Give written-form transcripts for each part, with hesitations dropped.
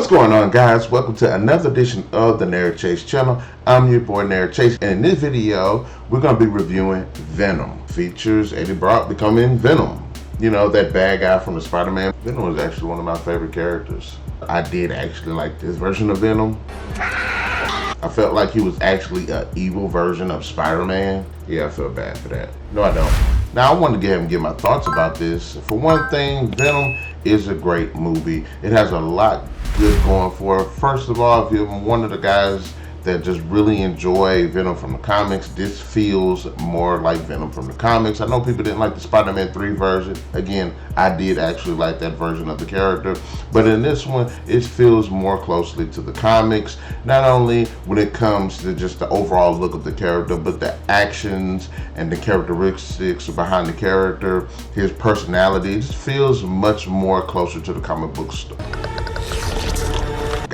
What's going on, guys? Welcome to another edition of the Narik Chase channel. I'm your boy Narik Chase, and in this video we're going to be reviewing Venom. Features Eddie Brock becoming Venom. You know, that bad guy from the Spider-Man. Venom was actually one of my favorite characters. I did actually like this version of Venom. I felt like he was actually an evil version of Spider-Man. Yeah, I feel bad for that. No, I don't. Now, I wanted to go ahead and get my thoughts about this. For one thing, Venom is a great movie. It has a lot good going for it. First of all, if you're one of the guys that just really enjoy Venom from the comics, this feels more like Venom from the comics. I know people didn't like the Spider-Man 3 version. Again, I did actually like that version of the character. But in this one, it feels more closely to the comics. Not only when it comes to just the overall look of the character, but the actions and the characteristics behind the character, his personality. It just feels much more closer to the comic book story.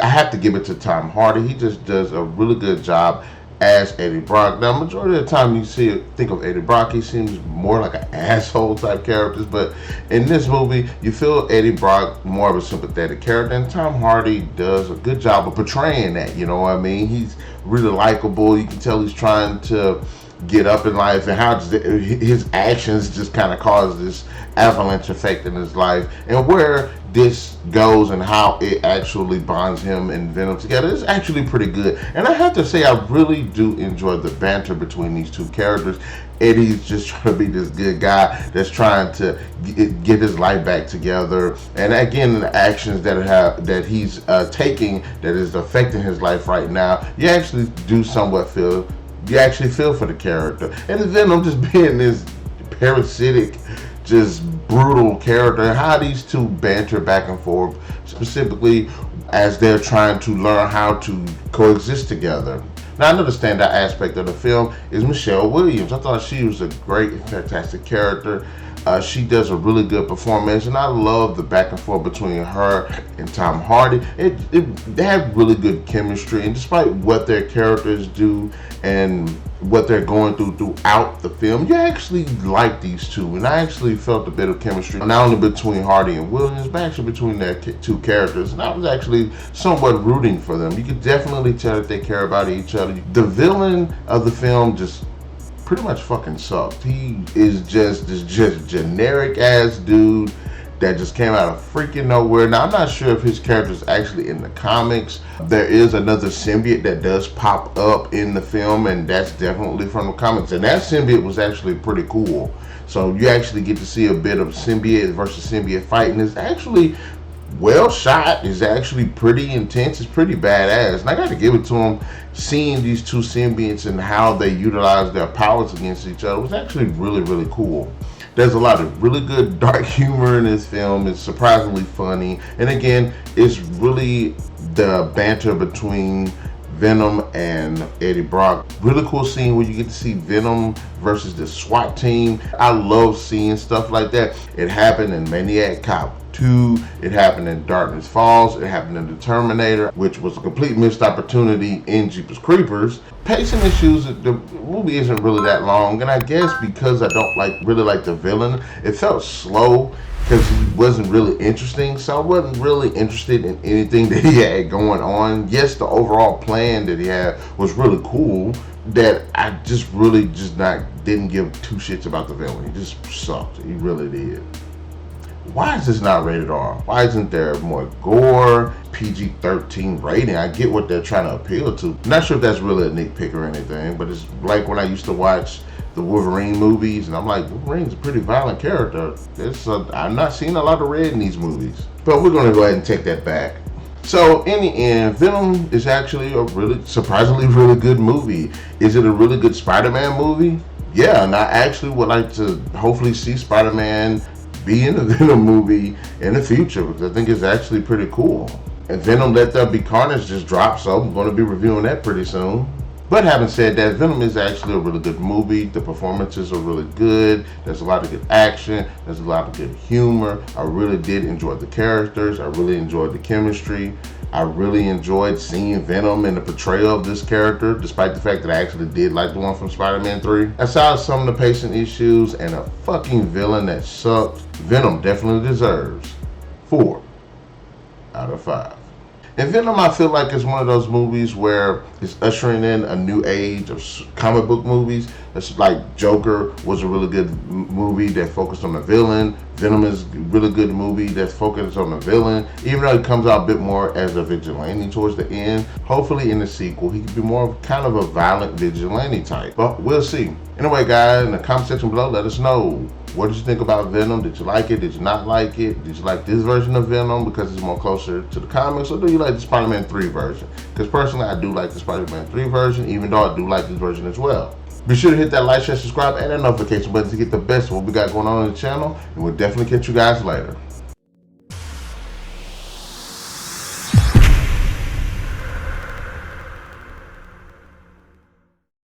I have to give it to Tom Hardy. He just does a really good job as Eddie Brock. Now, majority of the time you think of Eddie Brock, he seems more like an asshole type character. But in this movie, you feel Eddie Brock more of a sympathetic character, and Tom Hardy does a good job of portraying that. You know what I mean? He's really likable. You can tell he's trying to get up in life, and how his actions just kind of cause this avalanche effect in his life, and where this goes and how it actually bonds him and Venom together is actually pretty good. And I have to say, I really do enjoy the banter between these two characters. Eddie's just trying to be this good guy that's trying to get his life back together, and again, the actions that he's taking that is affecting his life right now, you actually do somewhat feel. You actually feel for the character. And Venom just being this parasitic, just brutal character. How these two banter back and forth, specifically as they're trying to learn how to coexist together. Now, another standout aspect of the film is Michelle Williams. I thought she was a great and fantastic character. She does a really good performance, and I love the back and forth between her and Tom Hardy. They have really good chemistry, and despite what their characters do and what they're going through throughout the film, you actually like these two. And I actually felt a bit of chemistry, not only between Hardy and Williams, but actually between their two characters. And I was actually somewhat rooting for them. You could definitely tell that they care about each other. The villain of the film just pretty much fucking sucked. He is just this generic ass dude that just came out of freaking nowhere. Now, I'm not sure if his character is actually in the comics. There is another symbiote that does pop up in the film, and that's definitely from the comics. And that symbiote was actually pretty cool. So you actually get to see a bit of symbiote versus symbiote fighting. It's actually well shot. Is actually pretty intense. It's pretty badass, and I got to give it to him. Seeing these two symbiotes and how they utilize their powers against each other was actually really cool. There's a lot of really good dark humor in this film. It's surprisingly funny, and again, it's really the banter between Venom and Eddie Brock. Really cool scene where you get to see Venom versus the SWAT team. I love seeing stuff like that. It happened in Maniac Cop 2, it happened in Darkness Falls, it happened in The Terminator, which was a complete missed opportunity in Jeepers Creepers. Pacing issues, the movie isn't really that long, and I guess because I don't really like the villain, it felt slow because he wasn't really interesting, so I wasn't really interested in anything that he had going on. Yes, the overall plan that he had was really cool, that I just didn't give two shits about the villain. He just sucked. He really did. Why is this not rated R? Why isn't there more gore, PG-13 rating? I get what they're trying to appeal to. I'm not sure if that's really a nitpick or anything, but it's like when I used to watch the Wolverine movies, and I'm like, Wolverine's a pretty violent character. I'm not seeing a lot of red in these movies. But we're going to go ahead and take that back. So in the end, Venom is actually a surprisingly really good movie. Is it a really good Spider-Man movie? Yeah, and I actually would like to hopefully see Spider-Man be in a Venom movie in the future, because I think it's actually pretty cool. And Venom Let There Be Carnage just dropped, so I'm going to be reviewing that pretty soon. But having said that, Venom is actually a really good movie. The performances are really good. There's a lot of good action. There's a lot of good humor. I really did enjoy the characters. I really enjoyed the chemistry. I really enjoyed seeing Venom and the portrayal of this character, despite the fact that I actually did like the one from Spider-Man 3. Aside some of the pacing issues and a fucking villain that sucked, Venom definitely deserves 4 out of 5. And Venom, I feel like is one of those movies where it's ushering in a new age of comic book movies. It's like Joker was a really good movie that focused on the villain. Venom is a really good movie that's focused on the villain. Even though it comes out a bit more as a vigilante towards the end, hopefully in the sequel he could be more of kind of a violent vigilante type. But we'll see. Anyway, guys, in the comment section below, let us know. What did you think about Venom? Did you like it? Did you not like it? Did you like this version of Venom because it's more closer to the comics? Or do you like the Spider-Man 3 version? Because personally, I do like the Spider-Man 3 version, even though I do like this version as well. Be sure to hit that like, share, subscribe, and that notification button to get the best of what we got going on the channel. And we'll definitely catch you guys later.